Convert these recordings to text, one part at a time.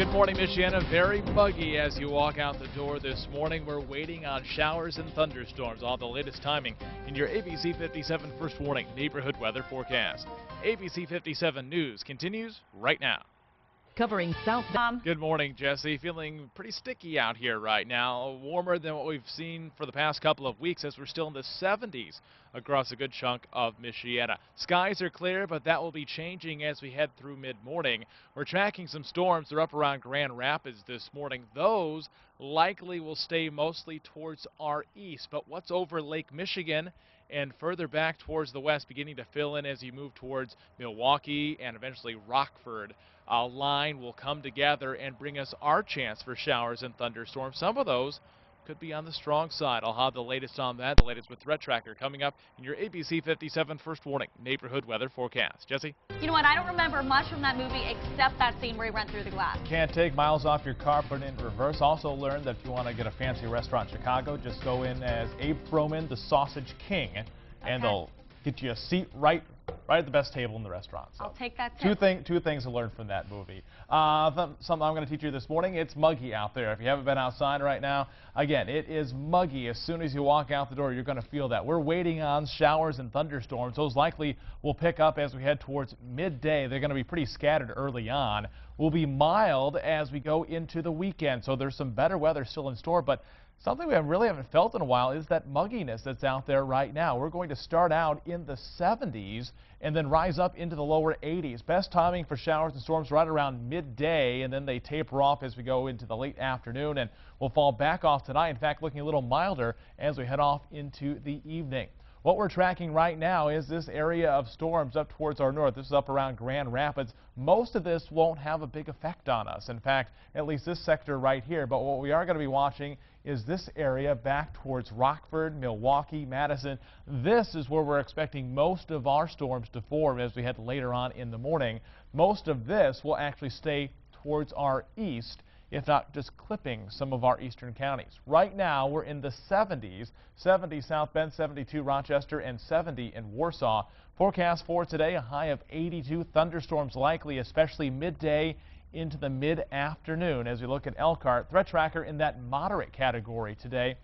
Good morning, Michiana. Very muggy as you walk out the door this morning. We're waiting on showers and thunderstorms. All the latest timing in your ABC 57 First Warning Neighborhood Weather Forecast. ABC 57 News continues right now. Covering South. Good morning, Jesse. Feeling pretty sticky out here right now. Warmer than what we've seen for the past couple of weeks as we're still in the 70s across a good chunk of Michiana. Skies are clear, but that will be changing as we head through mid-morning. We're tracking some storms. They're up around Grand Rapids this morning. Those likely will stay mostly towards our east, but what's over Lake Michigan and further back towards the west beginning to fill in as you move towards Milwaukee and eventually Rockford. A line will come together and bring us our chance for showers and thunderstorms. Some of those could be on the strong side. I'll have the latest on that, the latest with Threat Tracker coming up in your ABC 57 First Warning Neighborhood Weather Forecast. Jesse? You know what? I don't remember much from that movie except that scene where he went through the glass. Can't take miles off your car, put it in reverse. Also learned that if you want to get a fancy restaurant in Chicago, just go in as Abe Froman, the Sausage King, and they'll get you a seat right at the best table in the restaurant. So I'll take that tip. Two things to learn from that movie. Something I'm going to teach you this morning. It's muggy out there. If you haven't been outside right now, again, it is muggy. As soon as you walk out the door, you're going to feel that. We're waiting on showers and thunderstorms. Those likely will pick up as we head towards midday. They're going to be pretty scattered early on. Will be mild as we go into the weekend. So there's some better weather still in store, but something we really haven't felt in a while is that mugginess that's out there right now. We're going to start out in the 70s and then rise up into the lower 80s. Best timing for showers and storms right around midday, and then they taper off as we go into the late afternoon and will fall back off tonight. In fact, looking a little milder as we head off into the evening. What we're tracking right now is this area of storms up towards our north. This is up around Grand Rapids. Most of this won't have a big effect on us. In fact, at least this sector right here. But what we are going to be watching is this area back towards Rockford, Milwaukee, Madison. This is where we're expecting most of our storms to form as we head later on in the morning. Most of this will actually stay towards our east, if not just clipping some of our eastern counties. Right now, we're in the 70s, 70 South Bend, 72 Rochester, and 70 in Warsaw. Forecast for today, a high of 82. Thunderstorms likely, especially midday into the mid-afternoon. As we look at Elkhart, Threat Tracker in that moderate category today.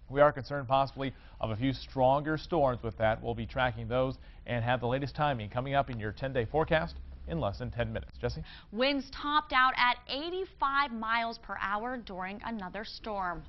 We are concerned possibly of a few stronger storms with that. We'll be tracking those and have the latest timing coming up in your 10-day forecast in less than 10 minutes. Jesse? Winds topped out at 85 miles per hour during another storm.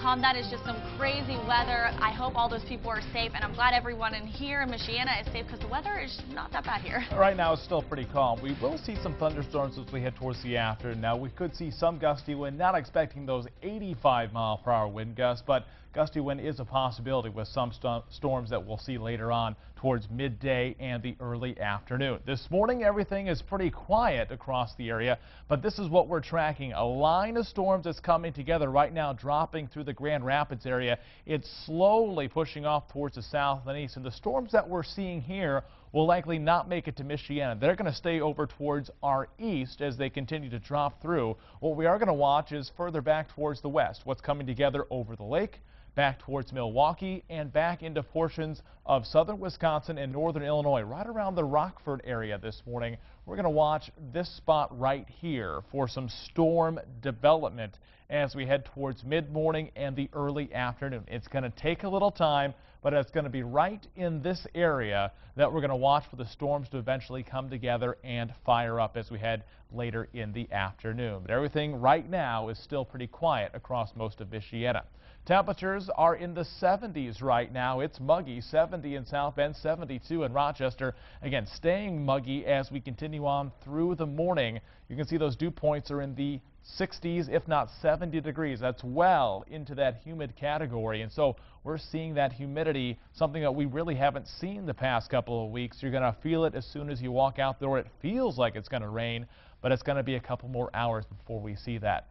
Tom, that is just some crazy weather. I hope all those people are safe, and I'm glad everyone in here in Michiana is safe because the weather is not that bad here. Right now it's still pretty calm. We will see some thunderstorms as we head towards the afternoon. Now we could see some gusty wind, not expecting those 85-mile-per-hour wind gusts, but gusty wind is a possibility with some storms that we'll see later on towards midday and the early afternoon. This morning everything is pretty quiet across the area, but this is what we're tracking. A line of storms that's coming together right now, dropping through the Grand Rapids area. It's slowly pushing off towards the south and east, and the storms that we're seeing here will likely not make it to Michiana. They're going to stay over towards our east as they continue to drop through. What we are going to watch is further back towards the west, what's coming together over the lake, back towards Milwaukee, and back into portions of southern Wisconsin and northern Illinois, right around the Rockford area this morning. We're going to watch this spot right here for some storm development as we head towards mid-morning and the early afternoon. It's going to take a little time, but it's going to be right in this area that we're going to watch for the storms to eventually come together and fire up as we head later in the afternoon. But everything right now is still pretty quiet across most of Michiana. Temperatures are in the 70s right now. It's muggy, 70 in South Bend, 72 in Rochester. Again, staying muggy as we continue on through the morning. You can see those dew points are in the 60s, if not 70 degrees. That's well into that humid category. And so we're seeing that humidity, something that we really haven't seen the past couple of weeks. You're going to feel it as soon as you walk out the door. It feels like it's going to rain, but it's going to be a couple more hours before we see that.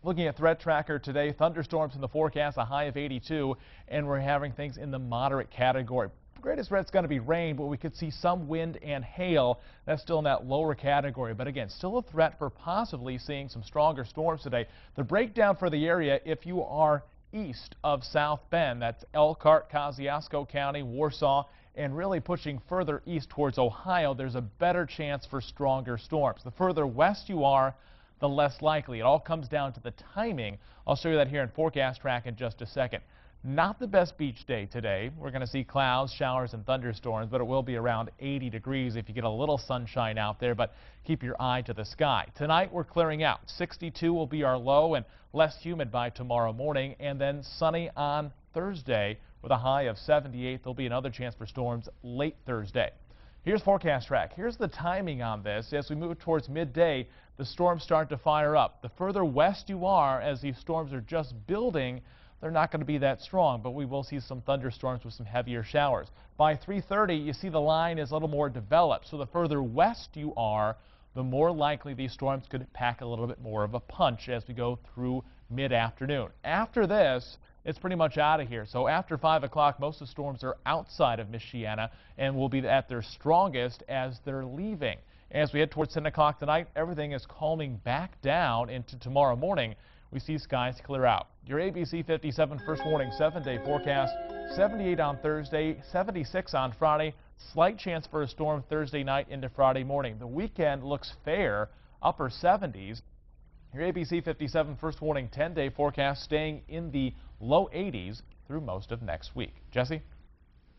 Looking at Threat Tracker today, thunderstorms in the forecast, a high of 82, and we're having things in the moderate category. The greatest threat's going to be rain, but we could see some wind and hail. That's still in that lower category, but again, still a threat for possibly seeing some stronger storms today. The breakdown for the area, if you are east of South Bend, that's Elkhart, Kosciuszko County, Warsaw, and really pushing further east towards Ohio, there's a better chance for stronger storms. The further west you are, the less likely. It all comes down to the timing. I'll show you that here in Forecast Track in just a second. Not the best beach day today. We're going to see clouds, showers, and thunderstorms, but it will be around 80 degrees if you get a little sunshine out there, but keep your eye to the sky. Tonight, we're clearing out. 62 will be our low and less humid by tomorrow morning, and then sunny on Thursday with a high of 78. There'll be another chance for storms late Thursday. Here's Forecast Track. Here's the timing on this. As we move towards midday, the storms start to fire up. The further west you are, as these storms are just building, they're not going to be that strong, but we will see some thunderstorms with some heavier showers. By 3:30, you see the line is a little more developed, so the further west you are, the more likely these storms could pack a little bit more of a punch as we go through mid-afternoon. After this, it's pretty much out of here. So after 5 o'clock, most of the storms are outside of Michiana and will be at their strongest as they're leaving. As we head towards 10 o'clock tonight, everything is calming back down into tomorrow morning. We see skies clear out. Your ABC 57 first warning 7-day forecast, 78 on Thursday, 76 on Friday. Slight chance for a storm Thursday night into Friday morning. The weekend looks fair, upper 70s. Your ABC 57 first warning 10-day forecast staying in the low 80s through most of next week. Jesse?